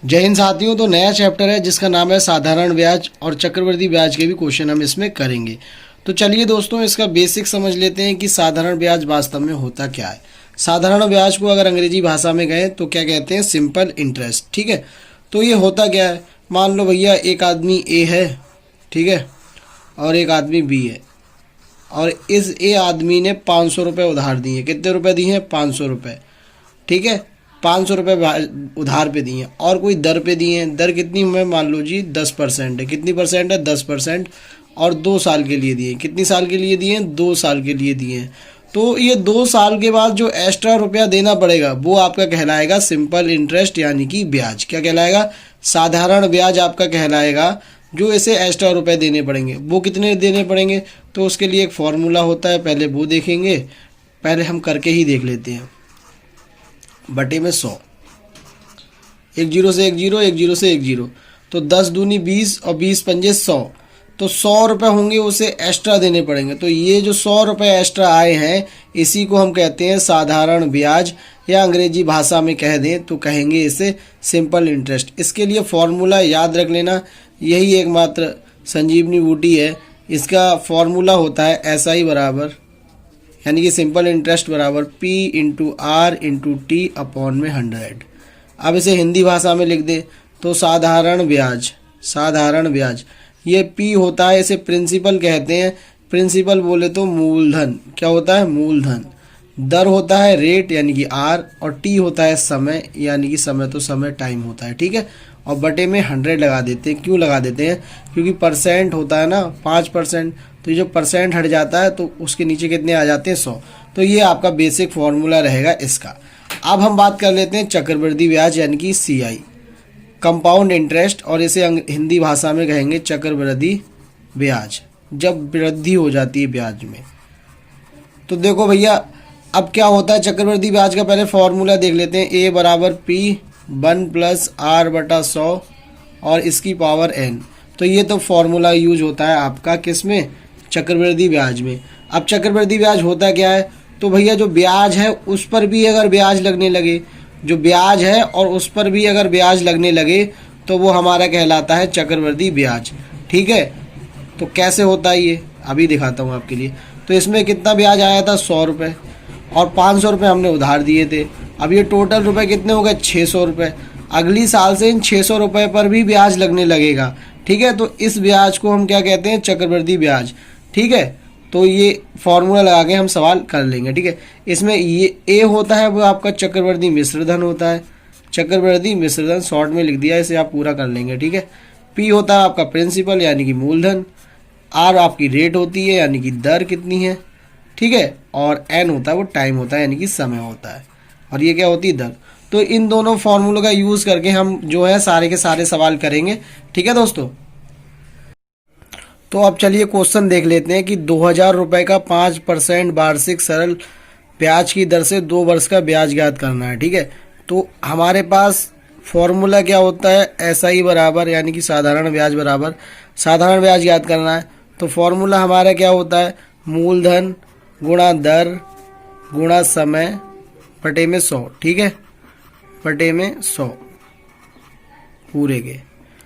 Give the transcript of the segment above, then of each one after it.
जय हिंद साथियों। तो नया चैप्टर है जिसका नाम है साधारण ब्याज और चक्रवृद्धि ब्याज के भी क्वेश्चन हम इसमें करेंगे। तो चलिए दोस्तों इसका बेसिक समझ लेते हैं कि साधारण ब्याज वास्तव में होता क्या है। साधारण ब्याज को अगर अंग्रेजी भाषा में गए तो क्या कहते हैं, सिंपल इंटरेस्ट। ठीक है, तो ये होता क्या है, मान लो भैया एक आदमी ए है, ठीक है, और एक आदमी बी है, और इस ए आदमी ने 500 रुपये उधार दिए। कितने रुपए दिए हैं, 500 रुपये। ठीक है, 500 रुपये उधार पे दिए और कोई दर पे दिए हैं। दर कितनी है, मान लो जी 10% है। कितनी परसेंट है, 10%। और 2 साल के लिए दिए। कितनी साल के लिए दिए हैं, 2 साल के लिए दिए हैं। तो ये 2 साल के बाद जो एक्स्ट्रा रुपया देना पड़ेगा वो आपका कहलाएगा सिंपल इंटरेस्ट यानी कि ब्याज। क्या कहलाएगा, साधारण ब्याज आपका कहलाएगा। जो ऐसे एक्स्ट्रा रुपए देने पड़ेंगे वो कितने देने पड़ेंगे, तो उसके लिए एक फॉर्मूला होता है, पहले वो देखेंगे। पहले हम करके ही देख लेते हैं। बटे में 100, एक जीरो से एक जीरो, एक जीरो से एक जीरो, तो 10 दूनी 20 और 20 पंजे 100। तो 100 रुपये होंगे उसे एक्स्ट्रा देने पड़ेंगे। तो ये जो 100 रुपये एक्स्ट्रा आए हैं इसी को हम कहते हैं साधारण ब्याज, या अंग्रेजी भाषा में कह दें तो कहेंगे इसे सिंपल इंटरेस्ट। इसके लिए फॉर्मूला याद रख लेना, यही एकमात्र संजीवनी बूटी है। इसका फॉर्मूला होता है SI बराबर, यानी कि सिंपल इंटरेस्ट बराबर P into R into T upon में 100। अब इसे हिंदी भाषा में लिख दे तो साधारण ब्याज, साधारण ब्याज ये P होता है, इसे प्रिंसिपल कहते हैं। प्रिंसिपल बोले तो मूलधन। क्या होता है, मूलधन। दर होता है रेट यानी कि R, और T होता है समय, यानी कि समय तो समय टाइम होता है। ठीक है, और बटे में 100 लगा देते हैं। क्यों लगा देते हैं, क्योंकि परसेंट होता है ना 5%, तो ये जो परसेंट हट जाता है तो उसके नीचे कितने आ जाते हैं, 100। तो ये आपका बेसिक फॉर्मूला रहेगा इसका। अब हम बात कर लेते हैं चक्रवृद्धि ब्याज यानी कि CI, कंपाउंड इंटरेस्ट, और इसे हिंदी भाषा में कहेंगे चक्रवृद्धि ब्याज, जब वृद्धि हो जाती है ब्याज में। तो देखो भैया अब क्या होता है चक्रवृद्धि ब्याज का, पहले फॉर्मूला देख लेते हैं। A बराबर P 1 प्लस R बटा 100 और इसकी पावर N। तो ये तो फॉर्मूला यूज होता है आपका किस में, चक्रवृद्धि ब्याज में। अब चक्रवृद्धि ब्याज होता क्या है, तो भैया जो ब्याज है उस पर भी अगर ब्याज लगने लगे, जो ब्याज है और उस पर भी अगर ब्याज लगने लगे तो वो हमारा कहलाता है चक्रवृद्धि ब्याज। ठीक है, तो कैसे होता है ये अभी दिखाता हूँ आपके लिए। तो इसमें कितना ब्याज आया था, 100 रुपये, और 500 रुपये हमने उधार दिए थे। अब ये टोटल रुपए कितने हो गए, 600 रुपये। अगली साल से इन 600 रुपये पर भी ब्याज लगने लगेगा। ठीक है, तो इस ब्याज को हम क्या कहते हैं, चक्रवृद्धि ब्याज। ठीक है, तो ये फॉर्मूला लगा के हम सवाल कर लेंगे। ठीक है, इसमें ये A होता है वो आपका चक्रवृद्धि मिश्र धन होता है। चक्रवृद्धि मिश्र धन शॉर्ट में लिख दिया, इसे आप पूरा कर लेंगे। ठीक है, P होता है आपका प्रिंसिपल यानी कि मूलधन, R आपकी रेट होती है यानी कि दर कितनी है। ठीक है, और N होता है वो टाइम होता है यानी कि समय होता है, और ये क्या होती है, दर। तो इन दोनों फॉर्मूलों का यूज़ करके हम जो है सारे के सारे सवाल करेंगे। ठीक है दोस्तों, तो अब चलिए क्वेश्चन देख लेते हैं कि 2000 रुपये का 5% वार्षिक सरल ब्याज की दर से 2 वर्ष का ब्याज ज्ञात करना है। ठीक है, तो हमारे पास फॉर्मूला क्या होता है, SI बराबर यानी कि साधारण ब्याज बराबर साधारण ब्याज ज्ञात करना है। तो फॉर्मूला हमारा क्या होता है, मूलधन गुणा दर गुणा समय बटे में 100। ठीक है, बटे में 100 पूरे के।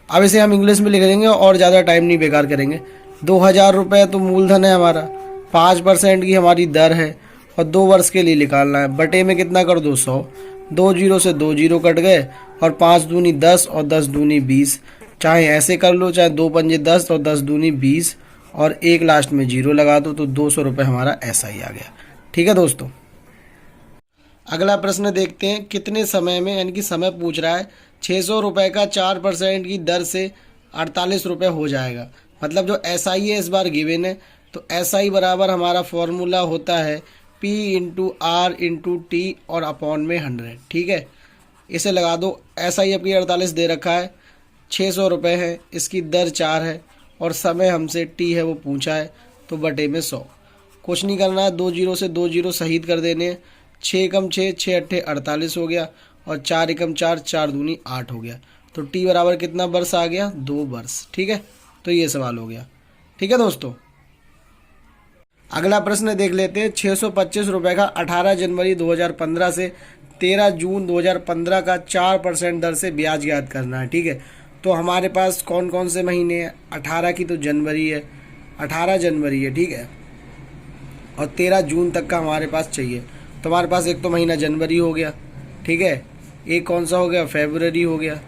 अब इसे हम इंग्लिश में लिख देंगे और ज़्यादा टाइम नहीं बेकार करेंगे। 2000 रुपये तो मूलधन है हमारा, 5% की हमारी दर है, और 2 वर्ष के लिए निकालना है। बटे में कितना कर दो, 100। 2 जीरो से 2 जीरो कट गए, और 5 दूनी 10 और 10 दूनी 20। चाहे ऐसे कर लो, चाहे 2 पंजे 10 और 10 दूनी 20, और एक लास्ट में जीरो लगा दो, तो 200 रुपये हमारा SI आ गया। ठीक है दोस्तों, अगला प्रश्न देखते हैं। कितने समय में, यानी कि समय पूछ रहा है, 600 रुपये का 4% की दर से 48 रुपये हो जाएगा। मतलब जो SI है इस बार गिवन है, तो SI बराबर हमारा फॉर्मूला होता है P into R into T और अपॉन में 100। ठीक है, इसे लगा दो। SI आपकी 48 दे रखा है, 600 रुपये है, इसकी दर 4 है, और समय हमसे T है वो पूछा है, तो बटे में 100। कुछ नहीं करना है, 2 जीरो से 2 जीरो शहीद कर देने हैं। 6 कम 6, 6 अट्ठे 48 हो गया, और 4 एकम 4, 4 दूनी 8 हो गया। तो T बराबर कितना वर्ष आ गया, 2 वर्ष। ठीक है, तो ये सवाल हो गया। ठीक है दोस्तों, अगला प्रश्न देख लेते हैं। 625 रुपये का 18 जनवरी 2015 से 13 जून 2015 का 4% दर से ब्याज ज्ञात करना है। ठीक है, तो हमारे पास कौन कौन से महीने हैं? 18 की तो जनवरी है, 18 जनवरी है, ठीक है, और 13 जून तक का हमारे पास चाहिए। तो हमारे पास एक तो महीना जनवरी हो गया, ठीक है, एक कौन सा हो गया? फरवरी हो गया,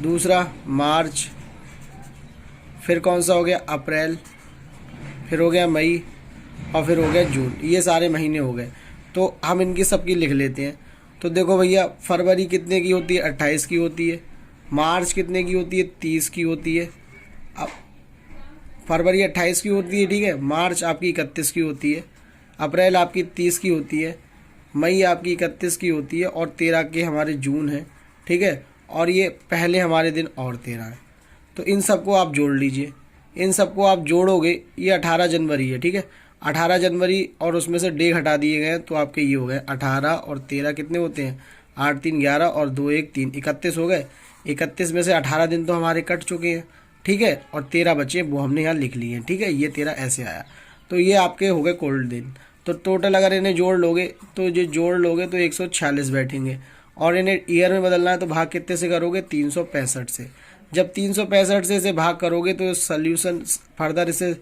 दूसरा मार्च, फिर कौन सा हो गया? अप्रैल, फिर हो गया मई, और फिर हो गया जून। ये सारे महीने हो गए। तो हम इनकी सबकी लिख लेते हैं। तो देखो भैया, फरवरी कितने की होती है? 28 की होती है। मार्च कितने की होती है? 30 की होती है। अब फरवरी 28 की होती है, ठीक है, मार्च आपकी 31 की होती है, अप्रैल आपकी 30 की होती है, मई आपकी 31 की होती है, और 13 के हमारे जून है, ठीक है, और ये पहले हमारे दिन और 13 है। तो इन सबको आप जोड़ लीजिए, इन सबको आप जोड़ोगे, ये 18 जनवरी है, ठीक है, 18 जनवरी, और उसमें से डे हटा दिए गए तो आपके ये हो गए 18 और 13 कितने होते हैं? 8 3 11 और 2 1 3 31 हो गए। 31 में से 18 दिन तो हमारे कट चुके हैं, ठीक है, और 13 बचे, वो हमने यहाँ लिख लिए हैं, ठीक है, ये 13 ऐसे आया। तो ये आपके हो गए कोल्ड दिन। तो टोटल अगर इन्हें जोड़ लोगे तो ये जोड़ लोगे तो 146 बैठेंगे, और इन्हें ईयर में बदलना है तो भाग कितने से करोगे? 365 से। जब 365 से इसे भाग करोगे तो सोल्यूशन फर्दर इसे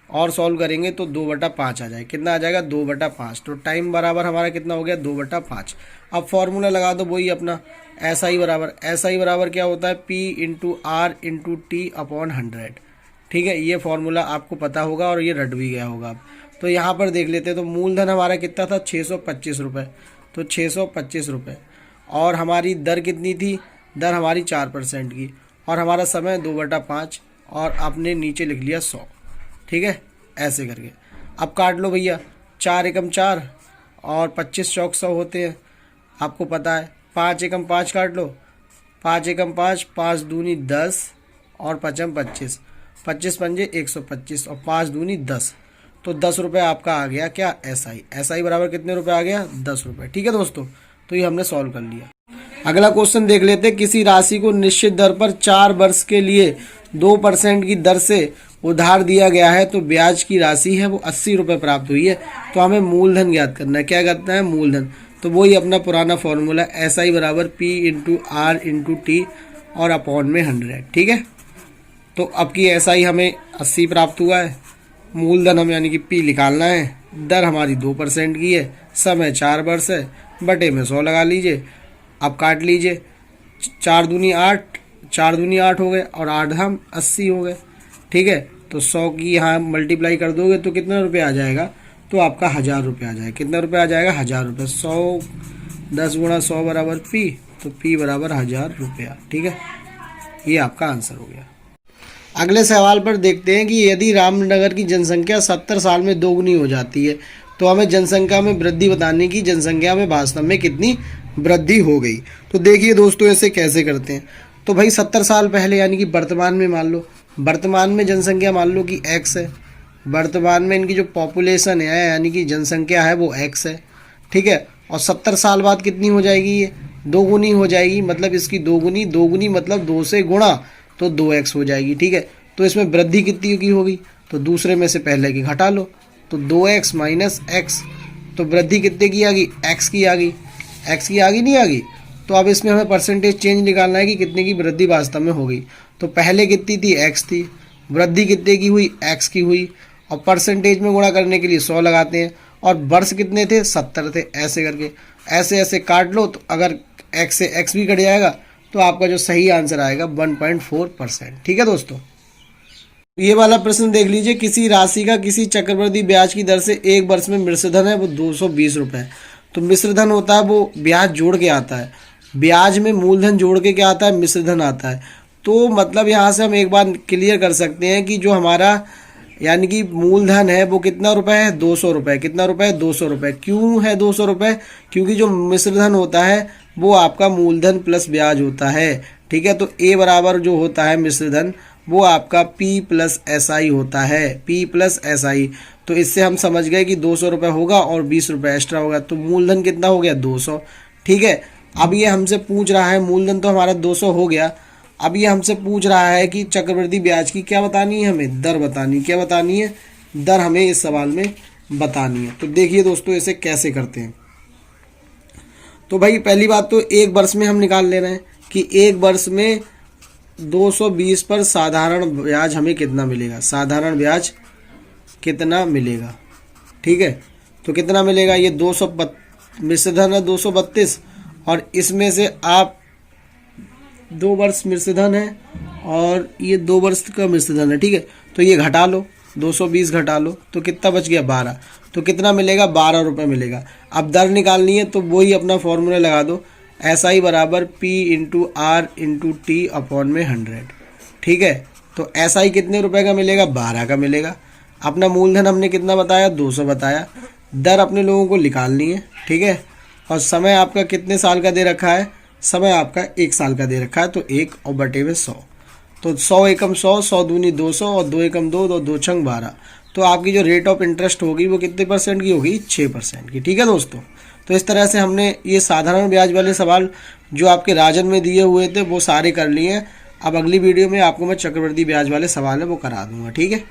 और सॉल्व करेंगे तो 2/5 आ जाए। कितना आ जाएगा? 2/5। तो टाइम बराबर हमारा कितना हो गया? 2/5। अब फॉर्मूला लगा दो वही अपना, SI बराबर, SI बराबर क्या होता है? P into R into T upon 100, ठीक है, ये फॉर्मूला आपको पता होगा और ये रट भी गया होगा। अब तो यहाँ पर देख लेते हैं। तो मूलधन हमारा कितना था? 625 रुपये। तो 625 रुपये, और हमारी दर कितनी थी? दर हमारी 4% की, और हमारा समय 2/5, और आपने नीचे लिख लिया 100, ठीक है, ऐसे करके। अब काट लो भैया, 4 एकम 4 और 25 चौक 100 होते हैं, आपको पता है। 5 एकम 5 काट लो, 5 एकम 5, 5 दूनी 10 और 5 25, 25 पंजे 125 और 5 दूनी 10। तो 10 रुपये आपका आ गया क्या? SI बराबर कितने रुपए आ गया? 10 रुपये, ठीक है दोस्तों। तो ये हमने सॉल्व कर लिया। अगला क्वेश्चन देख लेते हैं। किसी राशि को निश्चित दर पर 4 वर्ष के लिए 2% की दर से उधार दिया गया है, तो ब्याज की राशि है वो 80 रुपये प्राप्त हुई है। तो हमें मूलधन ज्ञात करना है। क्या करना है? मूलधन। तो वही अपना पुराना फॉर्मूला, SI बराबर P into R into T और अपॉन में 100, ठीक है। तो अब की SI हमें 80 प्राप्त हुआ है, मूलधन हमें यानी कि P निकालना है, दर हमारी 2% की है, समय 4 वर्ष है, बटे में 100 लगा लीजिए। अब काट लीजिए, 4 दूनी 8, 4 दूनी 8 हो गए, और 8 हम 80 हो गए, ठीक है। तो 100 की यहाँ मल्टीप्लाई कर दोगे तो कितना रुपये आ जाएगा? तो आपका 1000 रुपये आ जाएगा। कितना रुपये आ जाएगा? 1000 रुपये। 100 10 गुणा 100 बराबर P, तो P बराबर 1000 रुपया, ठीक है। ये आपका आंसर हो गया। अगले सवाल पर देखते हैं कि यदि रामनगर की जनसंख्या 70 साल में दोगुनी हो जाती है, तो हमें जनसंख्या में वृद्धि बताने की, जनसंख्या में वास्तव में कितनी वृद्धि हो गई। तो देखिए दोस्तों, ऐसे कैसे करते हैं। तो भाई 70 साल पहले यानी कि वर्तमान में मान लो, वर्तमान में जनसंख्या मान लो कि x है, वर्तमान में इनकी जो पॉपुलेशन है यानी कि जनसंख्या है वो x है, ठीक है। और 70 साल बाद कितनी हो जाएगी? ये दोगुनी हो जाएगी, मतलब इसकी दोगुनी, दोगुनी मतलब 2 से गुणा, तो 2x हो जाएगी, ठीक है। तो इसमें वृद्धि कितनी की होगी? तो दूसरे में से पहले की घटा लो, तो 2x माइनस x, तो वृद्धि कितने की आ गई? x की आ गई, x की आ गई, नहीं आ गई। तो अब इसमें हमें परसेंटेज चेंज निकालना है कि कितने की वृद्धि वास्तव में हो गई। तो पहले कितनी थी? x थी, वृद्धि कितने की हुई? x की हुई, और परसेंटेज में गुणा करने के लिए 100 लगाते हैं, और वर्ष कितने थे? 70 थे। ऐसे करके ऐसे ऐसे काट लो, तो अगर x से x भी कट जाएगा तो आपका जो सही आंसर आएगा 1.4%, ठीक है दोस्तों। ये वाला प्रश्न देख लीजिए। किसी राशि का किसी चक्रवृद्धि ब्याज की दर से 1 वर्ष में मिश्रधन है वो 220 रुपये। तो मिश्रधन होता है वो ब्याज जोड़ के आता है, ब्याज में मूलधन जोड़ के क्या आता है? मिश्रधन आता है। तो मतलब यहाँ से हम एक बार क्लियर कर सकते हैं कि जो हमारा यानी कि मूलधन है वो कितना रुपए है? 200 रुपये। कितना रुपए? 200 रुपये। क्यों है 200 रुपये? क्योंकि जो मिश्रधन होता है वो आपका मूलधन प्लस ब्याज होता है, ठीक है। तो A बराबर जो होता है मिश्रधन वो आपका P प्लस SI होता है, P प्लस SI। तो इससे हम समझ गए कि 200 रुपये होगा और 20 रुपये एक्स्ट्रा होगा, तो मूलधन कितना हो गया? 200, ठीक है। अब ये हमसे पूछ रहा है, मूलधन तो हमारा 200 हो गया, अब ये हमसे पूछ रहा है कि चक्रवृद्धि ब्याज की क्या बतानी है? हमें दर बतानी। क्या बतानी है? दर हमें इस सवाल में बतानी है। तो देखिए दोस्तों इसे कैसे करते हैं। तो भाई पहली बात तो एक वर्ष में हम निकाल ले रहे हैं कि एक वर्ष में 220 पर साधारण ब्याज हमें कितना मिलेगा, साधारण ब्याज कितना मिलेगा। ठीक है, तो कितना मिलेगा, ये 200 मिश्र धन है 232 और इसमें से आप 2 वर्ष मिश्र धन है और ये 2 वर्ष का मिश्र धन है। ठीक है, तो ये घटा लो, 220 घटा लो तो कितना बच गया 12। तो कितना मिलेगा, 12 रुपये मिलेगा। अब दर निकालनी है तो वही अपना फॉर्मूला लगा दो, SI बराबर P into R into T upon में 100। ठीक है, तो SI कितने रुपए का मिलेगा, 12 का मिलेगा। अपना मूलधन हमने कितना बताया, 200 बताया। दर अपने लोगों को निकालनी है। ठीक है, और समय आपका कितने साल का दे रखा है, समय आपका 1 साल का दे रखा है, तो 1 और बटे में 100, तो 100 एकम 100, 100 दूनी 200 और 2 एकम 2, तो 2 छंग 12। तो आपकी जो रेट ऑफ इंटरेस्ट होगी वो कितने % की होगी, 6% की। ठीक है दोस्तों, तो इस तरह से हमने ये साधारण ब्याज वाले सवाल जो आपके राजन में दिए हुए थे वो सारे कर लिए हैं। अब अगली वीडियो में आपको मैं चक्रवृद्धि ब्याज वाले सवाल है वो करा दूंगा। ठीक है।